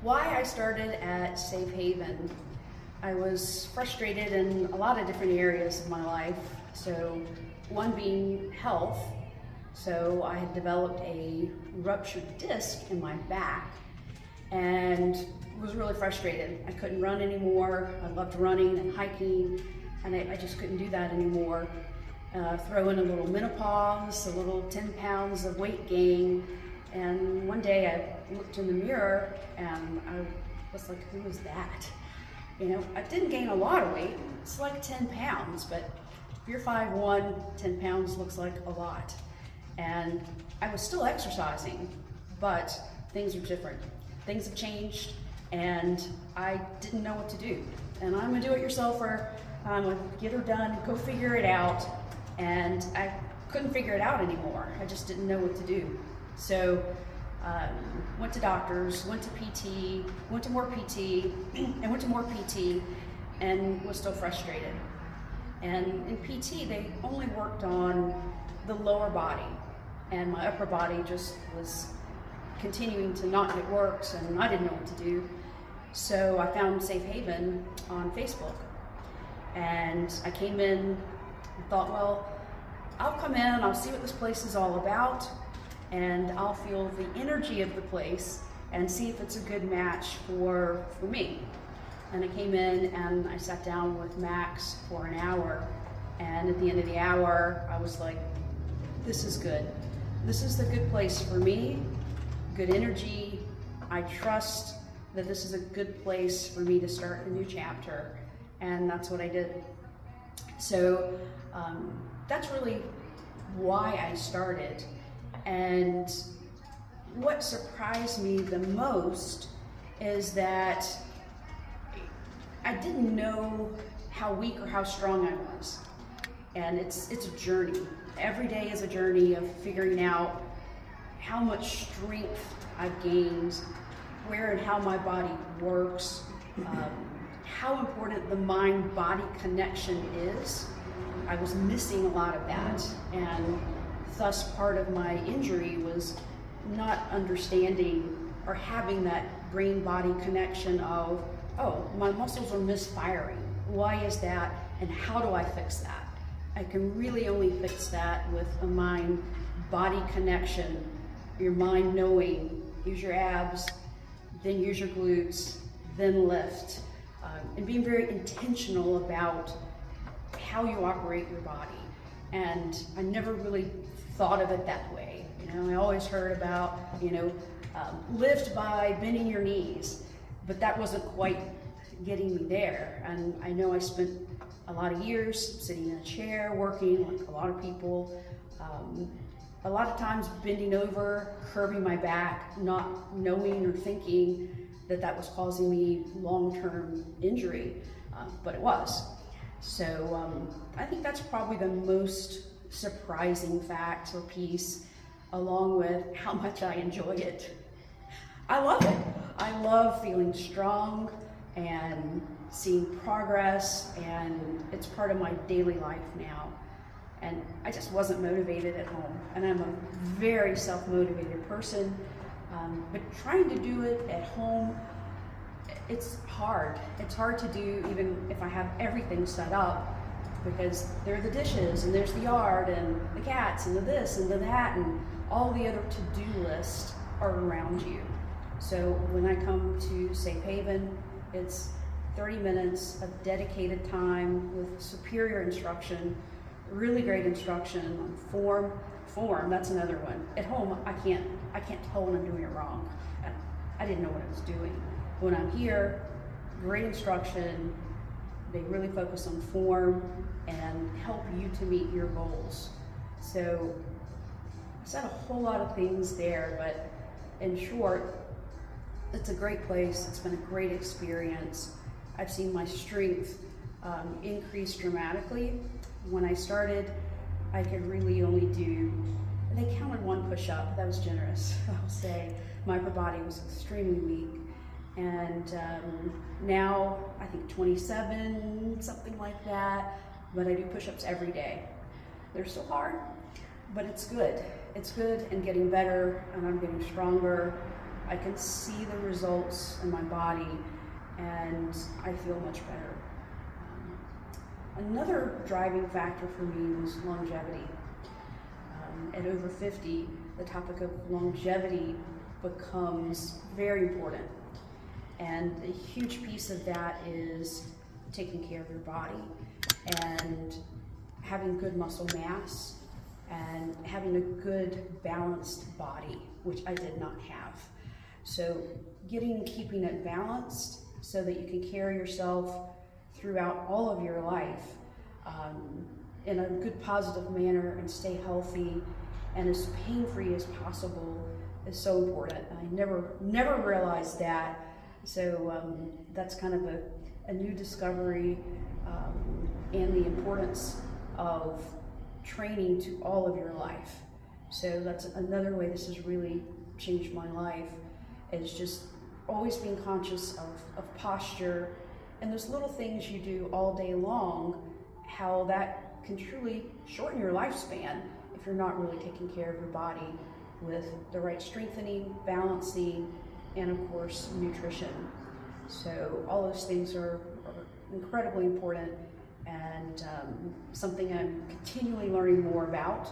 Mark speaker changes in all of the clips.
Speaker 1: Why I started at Safe Haven. I was frustrated in a lot of different areas of my life. So one being health. So I had developed a ruptured disc in my back and was really frustrated. I couldn't run anymore. I loved running and hiking, and I just couldn't do that anymore. Throw in a little menopause, a little 10 pounds of weight gain, and one day I looked in the mirror and I was like, who is that? You know, I didn't gain a lot of weight. It's like 10 pounds, but if you're 5'1", 10 pounds looks like a lot. And I was still exercising, but things are different. Things have changed, and I didn't know what to do. And I'm a do-it-yourselfer. I'm a get her done, go figure it out. And I couldn't figure it out anymore. I just didn't know what to do. So went to doctors, went to PT, went to more PT, and went to more PT, and was still frustrated. And in PT, they only worked on the lower body, and my upper body just was continuing to not get worked, and I didn't know what to do. So I found Safe Haven on Facebook, and I came in and thought, well, I'll come in, I'll see what this place is all about, and I'll feel the energy of the place and see if it's a good match for me. And I came in and I sat down with Max for an hour, and at the end of the hour, I was like, this is good. This is the good place for me, good energy. I trust that this is a good place for me to start a new chapter, and that's what I did. So that's really why I started. And what surprised me the most is that I didn't know how weak or how strong I was. And it's a journey. Every day is a journey of figuring out how much strength I've gained, where and how my body works, how important the mind-body connection is. I was missing a lot of that, and thus part of my injury was not understanding or having that brain-body connection of, oh, my muscles are misfiring. Why is that, and how do I fix that? I can really only fix that with a mind-body connection, your mind knowing, use your abs, then use your glutes, then lift, and being very intentional about how you operate your body. And I never really thought of it that way. You know, I always heard about, lift by bending your knees, but that wasn't quite getting me there. And I know I spent a lot of years sitting in a chair, working like a lot of people, a lot of times bending over, curving my back, not knowing or thinking that that was causing me long-term injury, but it was. So I think that's probably the most surprising fact or piece, along with how much I enjoy it. I love it. I love feeling strong and seeing progress, and it's part of my daily life now. And I just wasn't motivated at home, and I'm a very self-motivated person, but trying to do it at home, it's hard. It's hard to do even if I have everything set up, because there are the dishes, and there's the yard, and the cats, and the this, and the that, and all the other to-do lists are around you. So when I come to Safe Haven, it's 30 minutes of dedicated time with superior instruction, really great instruction on form, that's another one. At home, I can't tell when I'm doing it wrong. I didn't know what I was doing. When I'm here, great instruction, they really focus on form and help you to meet your goals. So I said a whole lot of things there, but in short, it's a great place. It's been a great experience. I've seen my strength increase dramatically. When I started, I could really only do, they counted one push-up. That was generous, I'll say. My upper body was extremely weak. And now I think 27, something like that, but I do push-ups every day. They're still hard, but it's good. It's good and getting better, and I'm getting stronger. I can see the results in my body, and I feel much better. Another driving factor for me was longevity. At over 50, the topic of longevity becomes very important. And a huge piece of that is taking care of your body and having good muscle mass and having a good balanced body, which I did not have. So keeping it balanced so that you can carry yourself throughout all of your life in a good positive manner and stay healthy and as pain-free as possible is so important. I never realized that. So that's kind of a new discovery, and the importance of training to all of your life. So that's another way this has really changed my life, is just always being conscious of posture and those little things you do all day long, how that can truly shorten your lifespan if you're not really taking care of your body with the right strengthening, balancing, and of course nutrition. So all those things are incredibly important, and something I'm continually learning more about,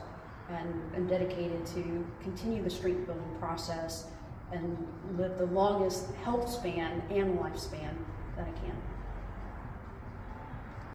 Speaker 1: and I'm dedicated to continue the strength building process and live the longest health span and lifespan that I can.